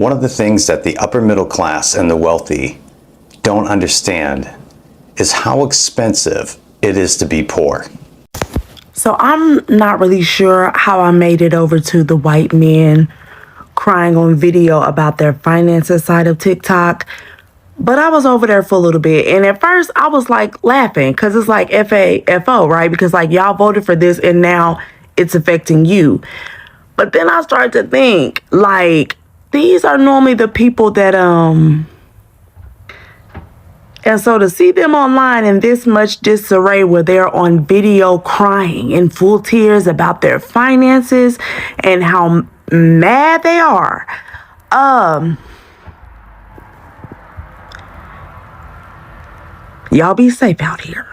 One of the things that the upper middle class and the wealthy don't understand is how expensive it is to be poor. So I'm not really sure how I made it over to the white men crying on video about their finances side of TikTok. But I was over there for a little bit. And at first I was like laughing because it's like FAFO, right? Because like y'all voted for this and now it's affecting you. But then I started to think like these are normally the people that and so to see them online in this much disarray where they're on video crying in full tears about their finances and how mad they are. Y'all be safe out here.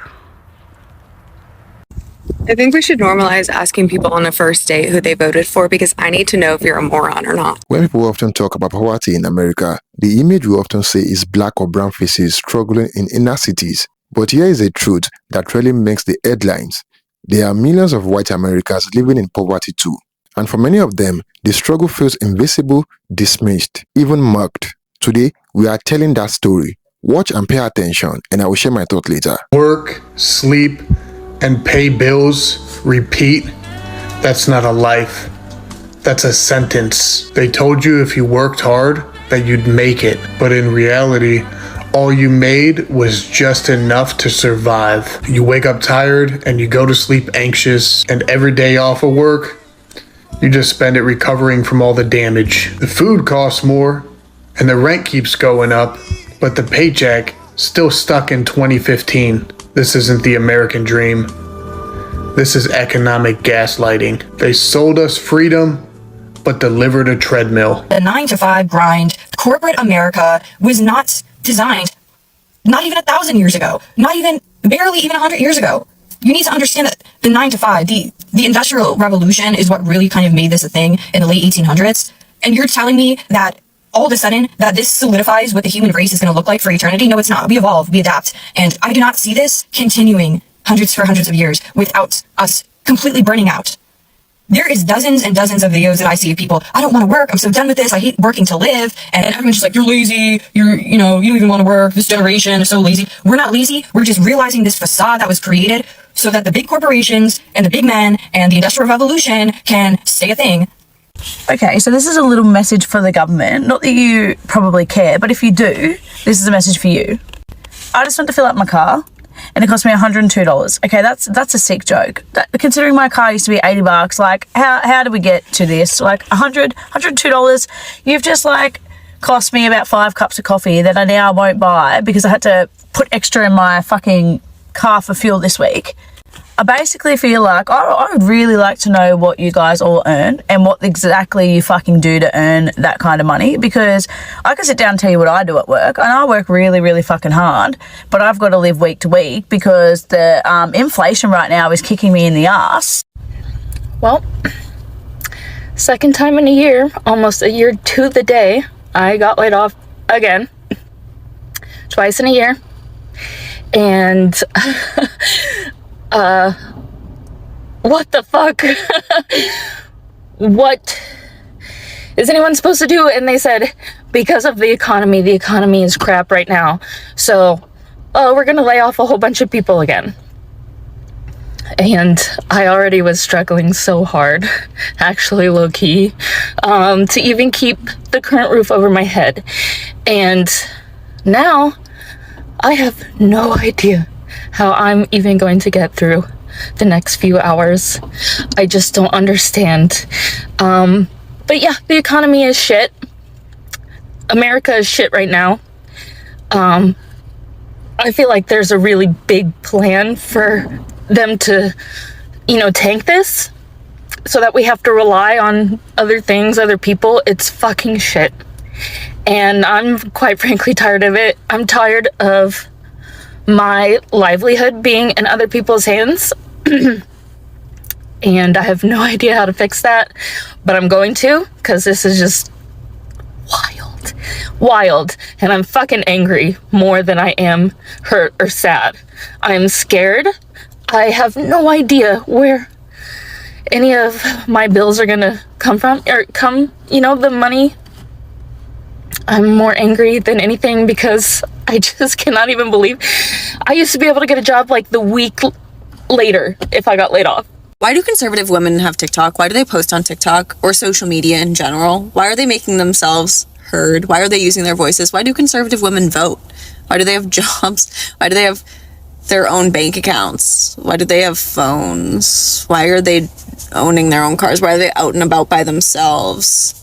I think we should normalize asking people on a first date who they voted for, because I need to know if you're a moron or not. When people often talk about poverty in America, the image we often see is black or brown faces struggling in inner cities. But here is a truth that really makes the headlines. There are millions of white Americans living in poverty too. And for many of them, the struggle feels invisible, dismissed, even mocked. Today, we are telling that story. Watch and pay attention, and I will share my thought later. Work, sleep, and pay bills, repeat. That's not a life. That's a sentence. They told you if you worked hard that you'd make it. But in reality, all you made was just enough to survive. You wake up tired and you go to sleep anxious, and every day off of work, you just spend it recovering from all the damage. The food costs more and the rent keeps going up, but the paycheck still stuck in 2015. This isn't the American dream. This is economic gaslighting. They sold us freedom, but delivered a treadmill. The 9-to-5 grind, corporate America was not designed, not even 1,000 years ago, not even, barely even 100 years ago. You need to understand that the 9-to-5, the Industrial Revolution is what really kind of made this a thing in the late 1800s. And you're telling me that all of a sudden that this solidifies what the human race is going to look like for eternity? No, it's not. We evolve, we adapt. And I do not see this continuing hundreds of years without us completely burning out. There is dozens and dozens of videos that I see of people, I don't want to work, I'm so done with this, I hate working to live, and everyone's just like, you're lazy, you don't even want to work, this generation is so lazy. We're not lazy, we're just realizing this facade that was created so that the big corporations and the big men and the Industrial Revolution can stay a thing. Okay, so this is a little message for the government. Not that you probably care, but if you do, this is a message for you. I just went to fill up my car, and it cost me $102. Okay, that's a sick joke. Considering my car used to be $80, like, how did we get to this? Like, $102, you've just, like, cost me about 5 cups of coffee that I now won't buy because I had to put extra in my fucking car for fuel this week. I basically feel like I would really like to know what you guys all earn and what exactly you fucking do to earn that kind of money, because I can sit down and tell you what I do at work, and I work really, really fucking hard, but I've got to live week to week because the inflation right now is kicking me in the ass. Well, second time in a year, almost a year to the day, I got laid off again, twice in a year, and what the fuck? What is anyone supposed to do? And they said, because of the economy is crap right now. So, we're gonna lay off a whole bunch of people again. And I already was struggling so hard, actually low-key, to even keep the current roof over my head. And now I have no idea how I'm even going to get through the next few hours. I just don't understand. But yeah, the economy is shit. America is shit right now. I feel like there's a really big plan for them to, tank this so that we have to rely on other things, other people. It's fucking shit. And I'm quite frankly tired of it. I'm tired of my livelihood being in other people's hands. And I have no idea how to fix that, but I'm going to, because this is just wild. And I'm fucking angry more than I am hurt or sad. I'm scared. I have no idea where any of my bills are gonna come from, or the money I'm more angry than anything because I just cannot even believe I used to be able to get a job like the week later if I got laid off. Why do conservative women have TikTok? Why do they post on TikTok or social media in general? Why are they making themselves heard? Why are they using their voices? Why do conservative women vote? Why do they have jobs? Why do they have their own bank accounts? Why do they have phones? Why are they owning their own cars? Why are they out and about by themselves?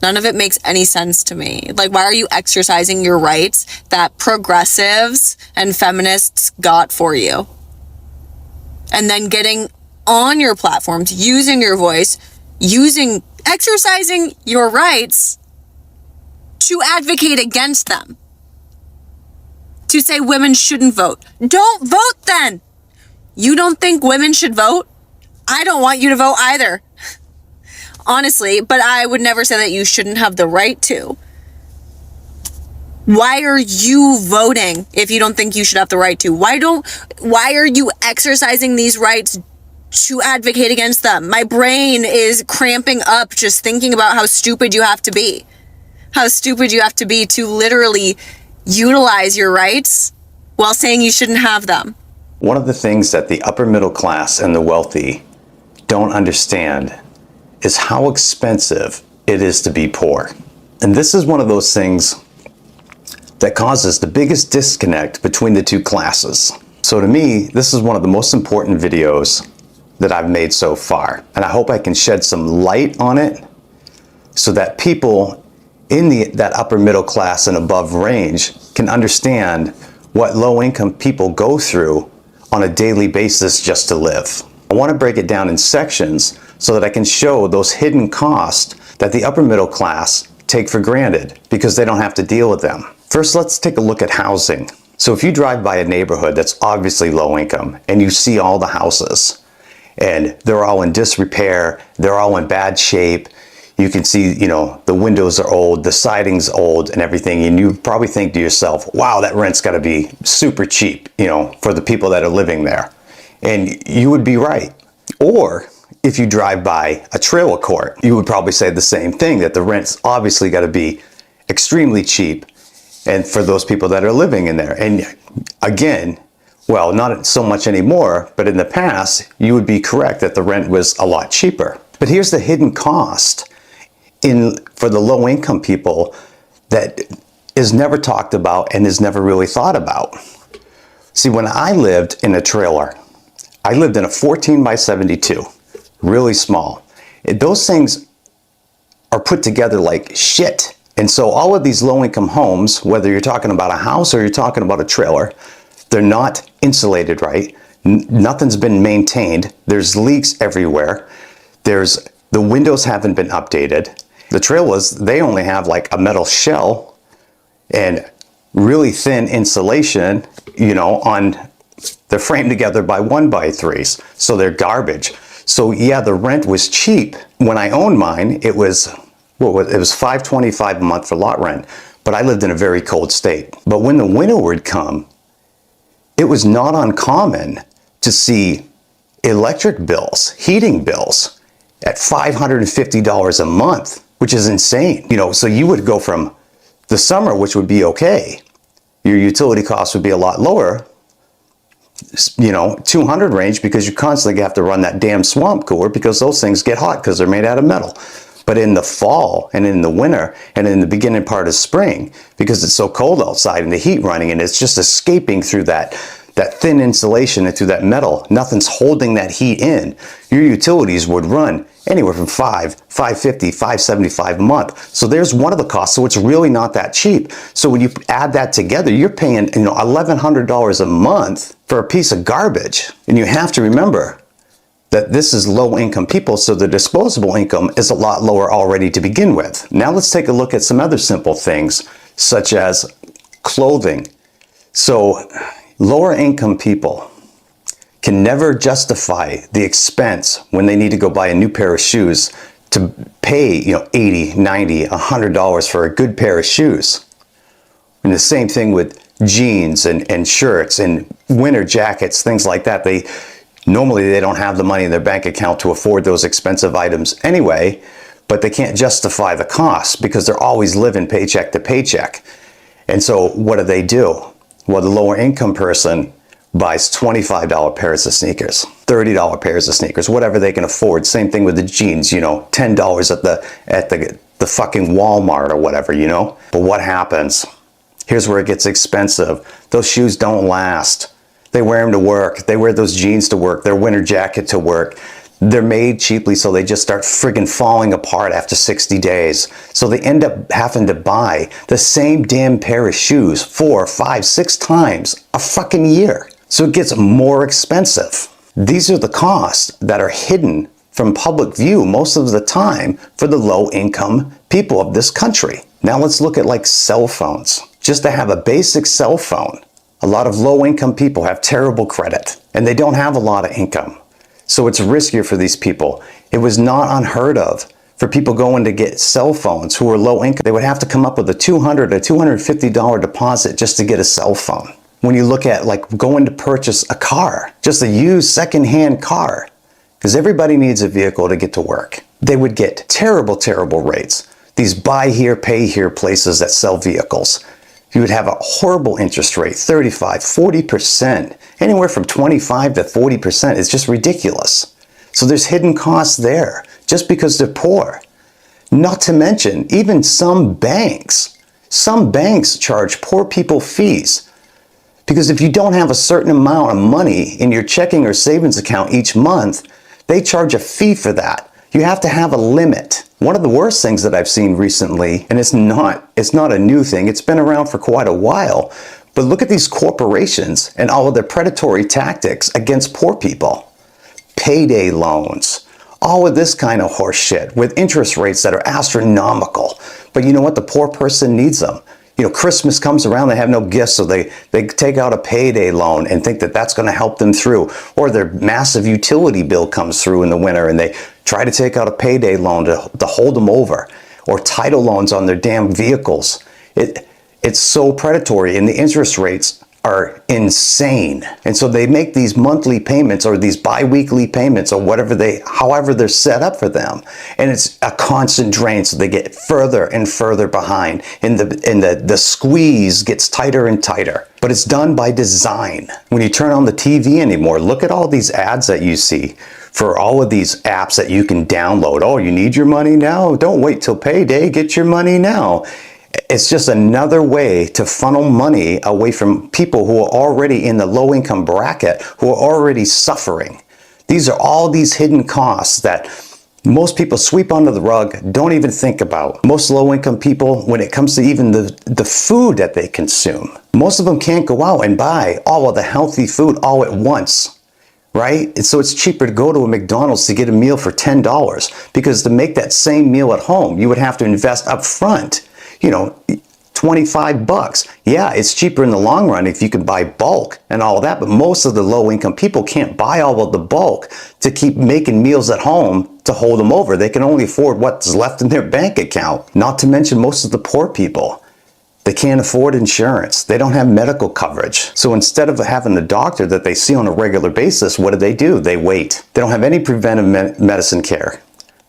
None of it makes any sense to me. Like, why are you exercising your rights that progressives and feminists got for you? And then getting on your platforms, using your voice, exercising your rights to advocate against them. To say women shouldn't vote. Don't vote then! You don't think women should vote? I don't want you to vote either. Honestly, but I would never say that you shouldn't have the right to. Why are you voting if you don't think you should have the right to? Why are you exercising these rights to advocate against them? My brain is cramping up just thinking about how stupid you have to be. How stupid you have to be to literally utilize your rights while saying you shouldn't have them. One of the things that the upper middle class and the wealthy don't understand is how expensive it is to be poor. And this is one of those things that causes the biggest disconnect between the two classes. So to me, this is one of the most important videos that I've made so far. And I hope I can shed some light on it so that people in that upper middle class and above range can understand what low-income people go through on a daily basis just to live. I want to break it down in sections so that I can show those hidden costs that the upper middle class take for granted because they don't have to deal with them. First, let's take a look at housing. So if you drive by a neighborhood that's obviously low income and you see all the houses and they're all in disrepair, they're all in bad shape, you can see, the windows are old, the siding's old and everything, and you probably think to yourself, wow, that rent's gotta be super cheap, for the people that are living there. And you would be right. Or if you drive by a trailer court, you would probably say the same thing, that the rent's obviously got to be extremely cheap and for those people that are living in there. And again, well, not so much anymore, but in the past, you would be correct that the rent was a lot cheaper. But here's the hidden cost for the low income people that is never talked about and is never really thought about. See, when I lived in a trailer, I lived in a 14 by 72. Really small. Those things are put together like shit. And so all of these low-income homes, whether you're talking about a house or you're talking about a trailer, they're not insulated right. Nothing's been maintained. There's leaks everywhere. The windows haven't been updated. The trailers, they only have like a metal shell and really thin insulation, they're framed together by 1x3s. So they're garbage. So yeah, the rent was cheap. When I owned mine, it was $525 a month for lot rent, but I lived in a very cold state. But when the winter would come, it was not uncommon to see electric bills, heating bills at $550 a month, which is insane. So you would go from the summer, which would be okay, your utility costs would be a lot lower, 200 range, because you constantly have to run that damn swamp cooler because those things get hot because they're made out of metal. But in the fall and in the winter and in the beginning part of spring, because it's so cold outside and the heat running and it's just escaping through that thin insulation and through that metal, nothing's holding that heat in. Your utilities would run anywhere from $550, $575 a month. So there's one of the costs. So it's really not that cheap. So when you add that together, you're paying $1,100 a month for a piece of garbage. And you have to remember that this is low income people, so the disposable income is a lot lower already to begin with. Now let's take a look at some other simple things, such as clothing. So lower income people can never justify the expense when they need to go buy a new pair of shoes to pay $80, $90, $100 for a good pair of shoes. And the same thing with jeans and shirts and winter jackets, things like that. Normally they don't have the money in their bank account to afford those expensive items anyway, but they can't justify the cost because they're always living paycheck to paycheck. And so what do? Well, the lower income person buys $25 pairs of sneakers, $30 pairs of sneakers, whatever they can afford. Same thing with the jeans, you know, $10 at the fucking Walmart or whatever, you know. But what happens? Here's where it gets expensive. Those shoes don't last. They wear them to work. They wear those jeans to work, their winter jacket to work. They're made cheaply, so they just start friggin' falling apart after 60 days. So they end up having to buy the same damn pair of shoes 4, 5, 6 times a fucking year. So it gets more expensive. These are the costs that are hidden from public view most of the time for the low income people of this country. Now let's look at like cell phones. Just to have a basic cell phone, a lot of low income people have terrible credit and they don't have a lot of income. So it's riskier for these people. It was not unheard of for people going to get cell phones who were low income. They would have to come up with a $200 or $250 deposit just to get a cell phone. When you look at like going to purchase a car, just a used secondhand car, because everybody needs a vehicle to get to work, they would get terrible, terrible rates. These buy here, pay here places that sell vehicles. You would have a horrible interest rate, 35, 40%, anywhere from 25 to 40%. It's just ridiculous. So there's hidden costs there just because they're poor. Not to mention, even some banks charge poor people fees. Because if you don't have a certain amount of money in your checking or savings account each month, they charge a fee for that. You have to have a limit. One of the worst things that I've seen recently, and it's not a new thing, it's been around for quite a while, but look at these corporations and all of their predatory tactics against poor people. Payday loans, all of this kind of horse shit with interest rates that are astronomical. But you know what? The poor person needs them. You know, Christmas comes around, they have no gifts, so they take out a payday loan and think that that's going to help them through. Or their massive utility bill comes through in the winter and they try to take out a payday loan to hold them over. Or title loans on their damn vehicles. It's so predatory and the interest rates are insane. And so they make these monthly payments or these bi-weekly payments or however they're set up for them. And it's a constant drain, so they get further and further behind and the squeeze gets tighter and tighter. But it's done by design. When you turn on the TV anymore, look at all these ads that you see for all of these apps that you can download. Oh, you need your money now? Don't wait till payday, get your money now. It's just another way to funnel money away from people who are already in the low income bracket, who are already suffering. These are all these hidden costs that most people sweep under the rug, don't even think about. Most low income people, when it comes to even the food that they consume, most of them can't go out and buy all of the healthy food all at once, right? And so it's cheaper to go to a McDonald's to get a meal for $10 because to make that same meal at home, you would have to invest up front. You know, $25. Yeah, it's cheaper in the long run if you can buy bulk and all that, but most of the low income people can't buy all of the bulk to keep making meals at home to hold them over. They can only afford what's left in their bank account. Not to mention most of the poor people. They can't afford insurance. They don't have medical coverage. So instead of having the doctor that they see on a regular basis, what do? They wait. They don't have any preventive medicine care.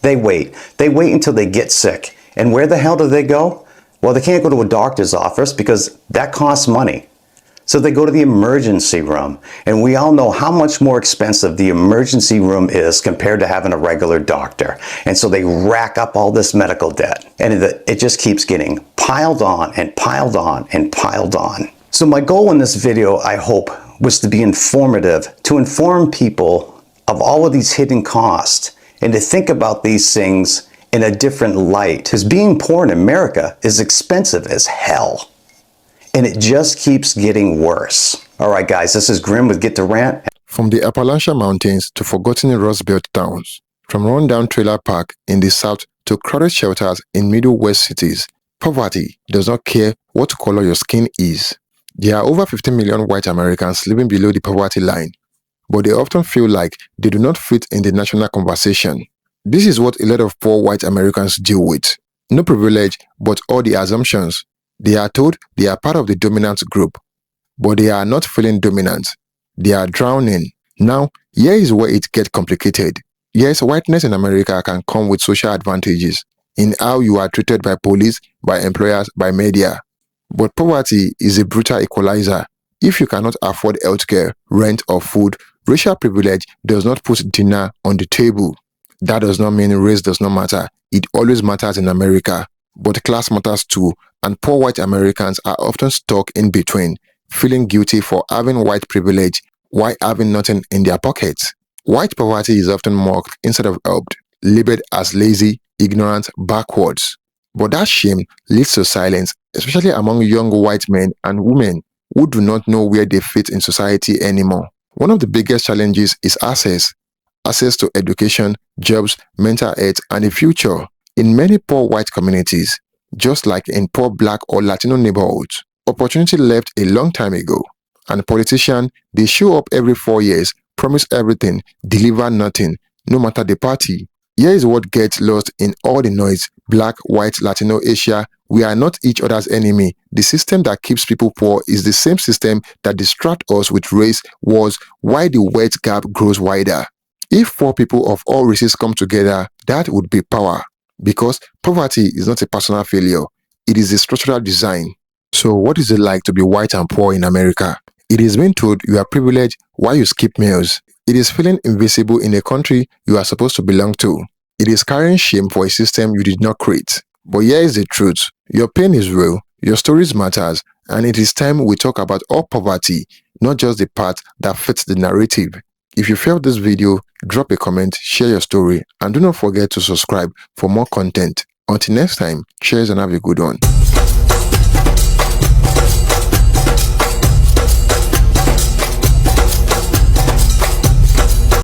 They wait. They wait until they get sick. And where the hell do they go? Well, they can't go to a doctor's office because that costs money. So they go to the emergency room. And we all know how much more expensive the emergency room is compared to having a regular doctor. And so they rack up all this medical debt. And it just keeps getting piled on and piled on and piled on. So my goal in this video, I hope, was to be informative, to inform people of all of these hidden costs and to think about these things in a different light. Because being poor in America is expensive as hell. And it just keeps getting worse. All right, guys, this is Grim with Get to Rant. From the Appalachian Mountains to forgotten Rust Belt towns, from rundown trailer park in the south to crowded shelters in Middle West cities, poverty does not care what color your skin is. There are over 50 million white Americans living below the poverty line, but they often feel like they do not fit in the national conversation. This is what a lot of poor white Americans deal with. No privilege, but all the assumptions. They are told they are part of the dominant group, but they are not feeling dominant. They are drowning. Now, here is where it gets complicated. Yes, whiteness in America can come with social advantages, in how you are treated by police, by employers, by media. But poverty is a brutal equalizer. If you cannot afford healthcare, rent, or food, racial privilege does not put dinner on the table. That does not mean race does not matter. It always matters in America. But class matters too, and poor white Americans are often stuck in between, feeling guilty for having white privilege while having nothing in their pockets. White poverty is often mocked instead of helped, labeled as lazy, ignorant, backwards. But that shame leads to silence, especially among young white men and women who do not know where they fit in society anymore. One of the biggest challenges is access. Access to education, jobs, mental health, and a future. In many poor white communities, just like in poor black or Latino neighborhoods, opportunity left a long time ago. And politicians, they show up every 4 years, promise everything, deliver nothing, no matter the party. Here is what gets lost in all the noise. Black, white, Latino, Asia, we are not each other's enemy. The system that keeps people poor is the same system that distracts us with race wars, while the wealth gap grows wider. If poor people of all races come together, that would be power. Because poverty is not a personal failure, it is a structural design. So what is it like to be white and poor in America? It is being told you are privileged while you skip meals. It is feeling invisible in a country you are supposed to belong to. It is carrying shame for a system you did not create. But here is the truth. Your pain is real, your stories matters, and it is time we talk about all poverty, not just the part that fits the narrative. If you felt this video, drop a comment, share your story, and do not forget to subscribe for more content. Until next time, cheers and have a good one.